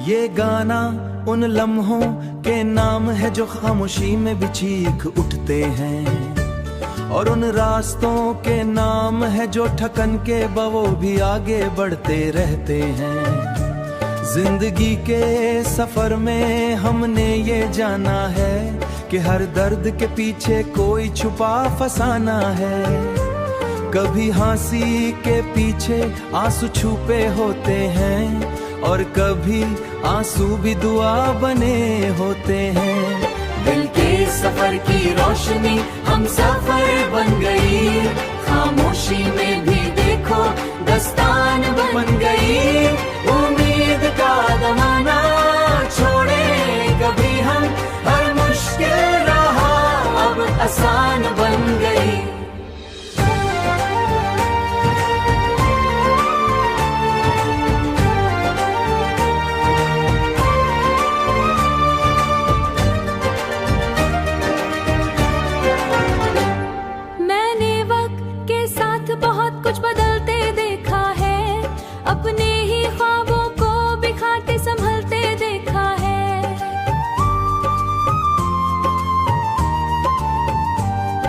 ये गाना उन लम्हों के नाम है जो खामोशी में भी चीख उठते हैं, और उन रास्तों के नाम है जो ठकन के बवो भी आगे बढ़ते रहते हैं। जिंदगी के सफर में हमने ये जाना है कि हर दर्द के पीछे कोई छुपा फसाना है। कभी हंसी के पीछे आंसू छुपे होते हैं, और कभी आंसू भी दुआ बने होते हैं। दिल के सफर की रोशनी हम सफर बन गई, खामोशी में भी देखो दस्तान बन गई। उम्मीद का दमाना छोड़े कभी हम, हर मुश्किल राह अब आसान बन गई। बहुत कुछ बदलते देखा है, अपने ही ख्वाबों को बिखाते संभलते देखा है।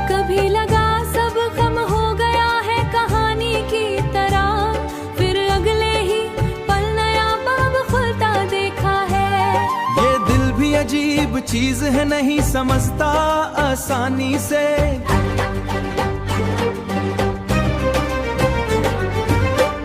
कभी लगा सब कम हो गया है कहानी की तरह, फिर अगले ही पल नया बाब खुलता देखा है। ये दिल भी अजीब चीज है, नहीं समझता आसानी से।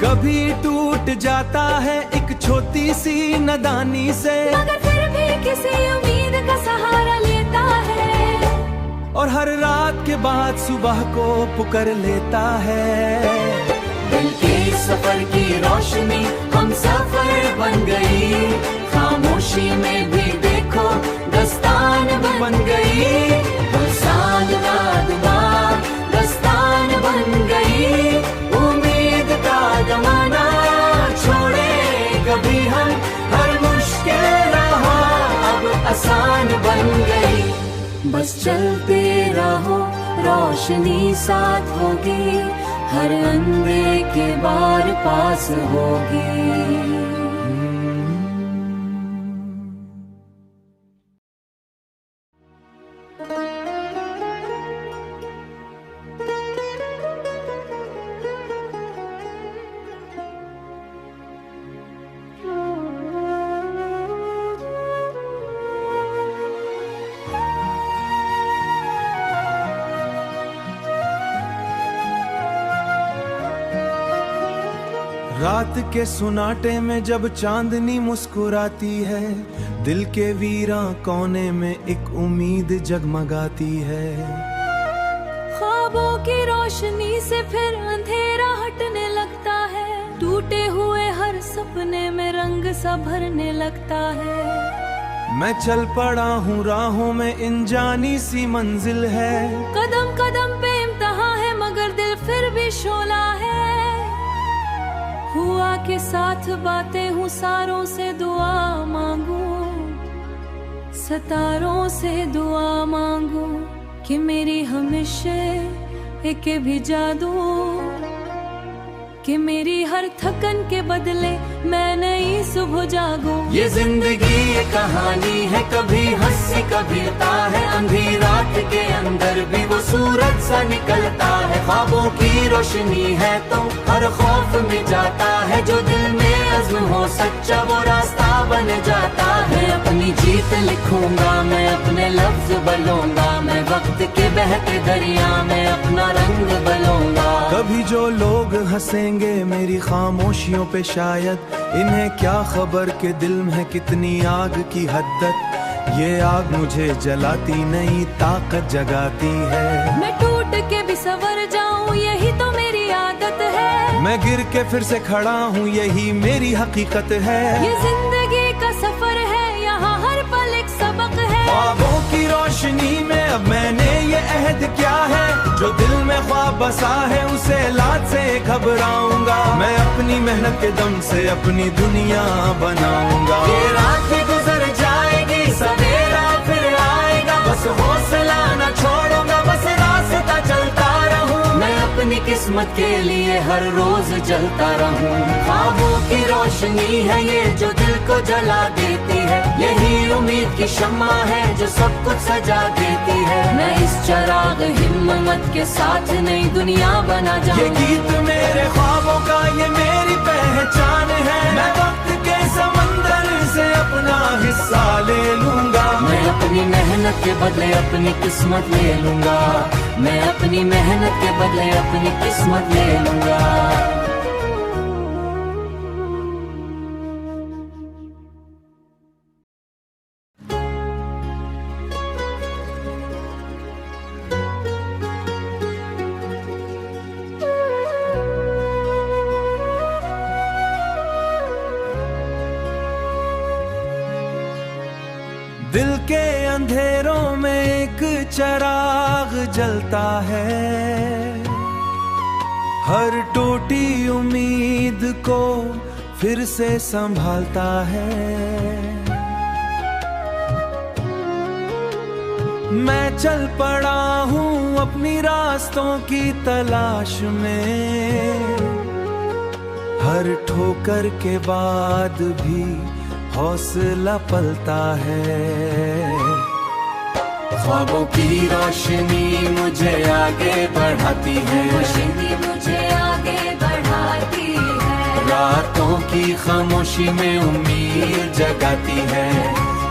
कभी टूट जाता है एक छोटी सी नादानी से, मगर फिर भी किसी उम्मीद का सहारा लेता है, और हर रात के बाद सुबह को पुकार लेता है। दिल के सफर की रोशनी हम सफर बन गई, खामोशी में भी देखो दस्तान बन गई। दस्तान दस्तान बन गई। उम्मीद का जमाना छोड़े कभी हम, हर मुश्किल राह अब आसान बन गई। बस चलते रहो रोशनी साथ होगी, हर अंधेरे के बार पास होगी। रात के सुनाटे में जब चांदनी मुस्कुराती है, दिल के वीरा कोने में एक उम्मीद जगमगाती है। ख्वाबों की रोशनी से फिर अंधेरा हटने लगता है, टूटे हुए हर सपने में रंग सा भरने लगता है। मैं चल पड़ा हूँ राहों में, अनजानी सी मंजिल है। कदम कदम पे इम्तिहान है, मगर दिल फिर भी शोला है। हुआ के साथ बातें हूँ, सारों से दुआ मांगू, सितारों से दुआ मांगू कि मेरी हमेशा एक भी जादू, कि मेरी हर थकन के बदले मैं नई सुबह जागूं। ये जिंदगी ये कहानी है, कभी हंसी कभी रोता है, अंधी रात के अंदर भी वो सूरज सा निकलता है। ख्वाबों की रोशनी है तो हर खौफ में जाता है, जो दिल में अज़्म हो सच्चा वो रास्ता बन जाता है। अपनी जीत लिखूंगा मैं, अपने लफ्ज बलूंगा मैं, वक्त के बहते दरिया में अपना रंग बलूंगा। कभी जो लोग हंसेंगे मेरी खामोशियों पे, शायद इन्हें क्या खबर के दिल में है कितनी आग की हद्दत। ये आग मुझे जलाती नहीं, ताकत जगाती है। मैं टूट के भी संवर जाऊं, यही तो मेरी आदत है। मैं गिर के फिर से खड़ा हूँ, यही मेरी हकीकत है। ये जिंदगी का सफर है, यहाँ हर पल एक सबक है। ख्वाबों की रोशनी में अब मैंने ये अहद किया है, जो दिल में ख्वाब बसा है उसे लाज से घबराऊंगा। मैं अपनी मेहनत के दम से अपनी दुनिया बनाऊंगा। ये रात भी गुजर जाएगी, सवेरा फिर आएगा, बस हौसला न छोड़ूंगा, बस रास्ता चलता रहूं। मैं अपनी किस्मत किस्मत के लिए हर रोज जलता रहूं। ख्वाबों की रोशनी है ये जो दिल को जला देती है, यही उम्मीद की शम्मा है जो सब कुछ सजा देती है। मैं इस चराग हिम्मत के साथ नई दुनिया बना ये जाऊं। गीत मेरे ख्वाबों का, ये मेरी पहचान है। मैं वक्त के समंदर से अपना हिस्सा ले लूंगा। मैं अपनी मेहनत के बदले अपनी किस्मत ले लूंगा। मैं अपनी मेहनत के बदले अपनी किस्मत ले लूंगा। दिल के अंधेरों में एक चराग जलता है, हर टूटी उम्मीद को फिर से संभालता है। मैं चल पड़ा हूँ अपनी रास्तों की तलाश में, हर ठोकर के बाद भी हौसला पलता है। ख्वाबों की रोशनी मुझे आगे बढ़ाती है, रोशनी मुझे आगे बढ़ाती है। रातों की खामोशी में उम्मीद जगाती है।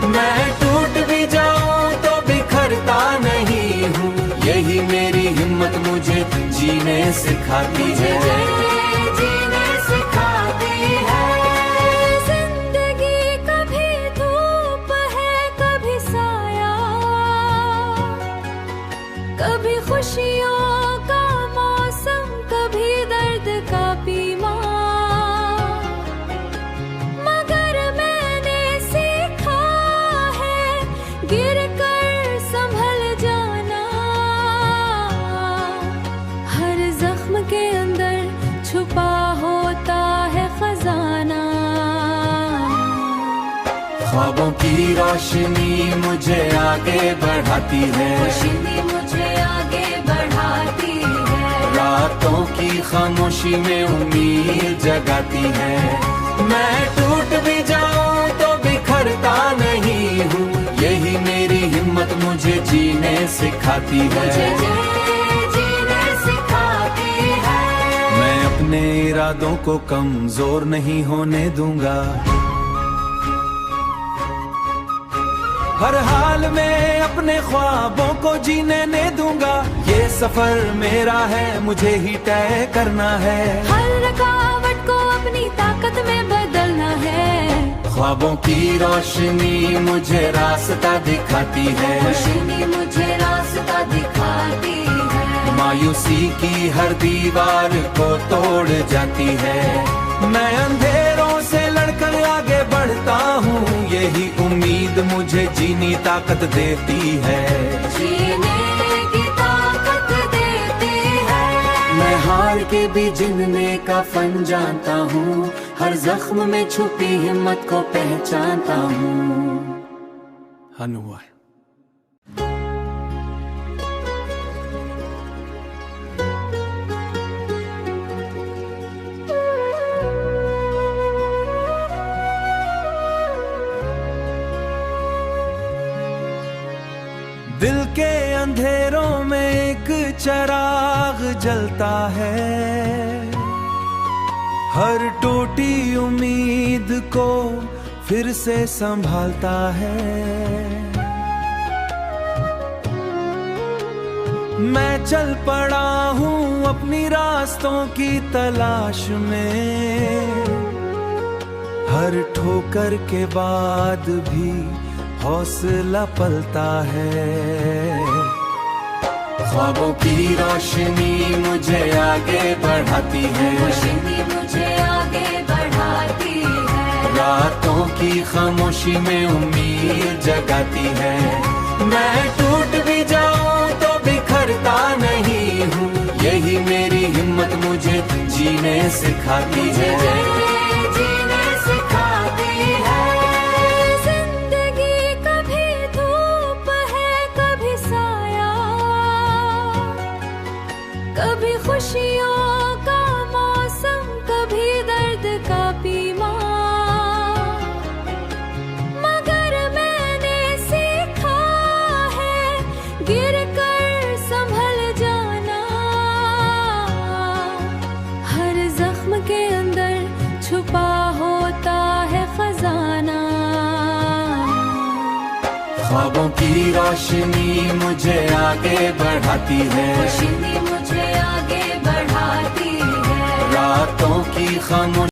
मैं टूट भी जाऊं तो बिखरता नहीं हूँ, यही मेरी हिम्मत मुझे जीने सिखाती है। जीने सिखाती है। कभी खुशियों का मौसम, कभी दर्द का पीमा, मगर मैंने सीखा है गिर कर संभल जाना। हर जख्म के अंदर छुपा होता है खजाना। ख्वाबों की रोशनी मुझे आगे बढ़ाती है, रोशनी मुझे आगे बढ़ाती है। रातों की खामोशी में उम्मीद जगाती है। मैं टूट भी जाऊं तो बिखरता नहीं हूँ, यही मेरी हिम्मत मुझे जीने सिखाती है। जीने सिखाती है। मैं अपने इरादों को कमजोर नहीं होने दूंगा, हर हाल में अपने ख्वाबों को जीने ने दूंगा। ये सफर मेरा है, मुझे ही तय करना है। हर रुकावट को अपनी ताकत में बदलना है। ख्वाबों की रोशनी मुझे रास्ता दिखाती है, रोशनी मुझे रास्ता दिखाती है। मायूसी की हर दीवार को तोड़ जाती है। मैं अंधेरों से लड़कर आगे बढ़ता हूँ, यही उम्मीद मुझे जीनी ताकत देती है। जीने की ताकत देती है। मैं हार के भी जीने का फन जानता हूँ, हर जख्म में छुपी हिम्मत को पहचानता हूँ। हनुआ दिल के अंधेरों में एक चराग जलता है, हर टूटी उम्मीद को फिर से संभालता है। मैं चल पड़ा हूँ अपनी रास्तों की तलाश में, हर ठोकर के बाद भी हौसला पलता है। ख्वाबों की रोशनी मुझे आगे बढ़ाती है, रोशनी मुझे आगे बढ़ाती है। रातों की खामोशी में उम्मीद जगाती है। मैं टूट भी जाऊं तो बिखरता नहीं हूँ, यही मेरी हिम्मत मुझे जीने सिखाती है। जीने सिखाती है। जिंदगी कभी धूप है, कभी साया, कभी खुशियों ख्वाबों की रोशनी मुझे आगे बढ़ाती है, रोशनी मुझे आगे बढ़ाती है। रातों की खामोशी